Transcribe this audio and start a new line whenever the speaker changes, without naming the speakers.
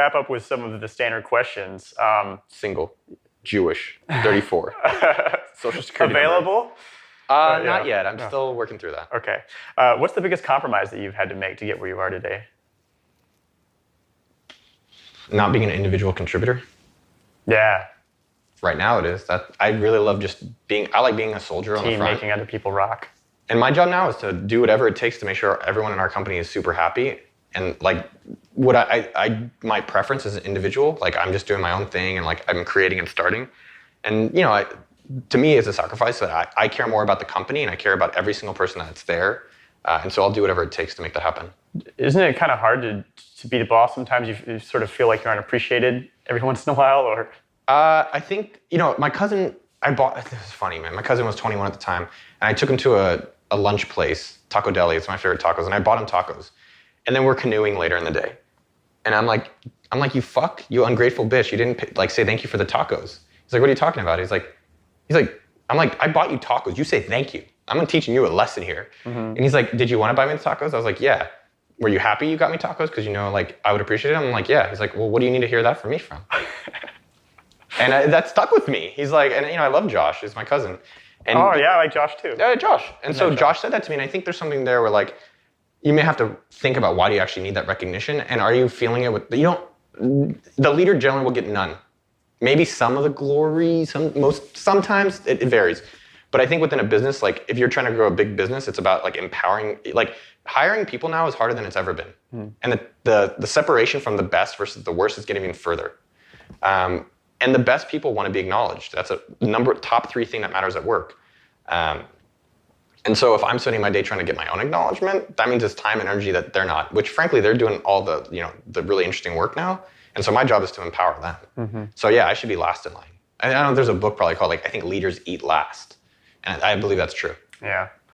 wrap up with some of the standard questions.
Single, Jewish, 34, Social Security
Available?
Not yet. I'm still working through that.
Okay. What's the biggest compromise that you've had to make to get where you are today?
Not being an individual contributor.
Yeah.
Right now it is. That I really love just being. I like being a soldier on the front.
Making other people rock.
And my job now is to do whatever it takes to make sure everyone in our company is super happy. And like, what my preference is an individual. Like, I'm just doing my own thing, and like I'm creating and starting. And you know, to me, it's a sacrifice that I care more about the company, and I care about every single person that's there. And so I'll do whatever it takes to make that happen.
Isn't it kind of hard to be the boss sometimes? You sort of feel like you're unappreciated every once in a while, or?
I think, you know, my cousin, this is funny, man. My cousin was 21 at the time, and I took him to a lunch place, Taco Deli. It's my favorite tacos, and I bought him tacos. And then we're canoeing later in the day. And I'm like, you ungrateful bitch. You didn't say thank you for the tacos. He's like, what are you talking about? He's like, I bought you tacos. You say thank you. I'm teaching you a lesson here. Mm-hmm. And he's like, did you want to buy me the tacos? I was like, yeah. Were you happy you got me tacos? Because, you know, like, I would appreciate it. I'm like, yeah. He's like, well, what do you need to hear that from me from? And that stuck with me. He's like, and you know, I love Josh. He's my cousin. And
I like Josh too.
Yeah, Josh. And so Josh said that to me, and I think there's something there where like, you may have to think about why do you actually need that recognition, and are you feeling it with, the leader generally will get none. Maybe some of the glory, sometimes it varies. But I think within a business, like if you're trying to grow a big business, it's about like empowering, like hiring people now is harder than it's ever been. Mm. And the separation from the best versus the worst is getting even further. And the best people want to be acknowledged. That's top 3 thing that matters at work. And so if I'm spending my day trying to get my own acknowledgement, that means it's time and energy that they're not, which frankly, they're doing all the really interesting work now. And so my job is to empower them. Mm-hmm. So yeah, I should be last in line. I don't know, there's a book probably called, like, I think Leaders Eat Last. And I believe that's true.
Yeah.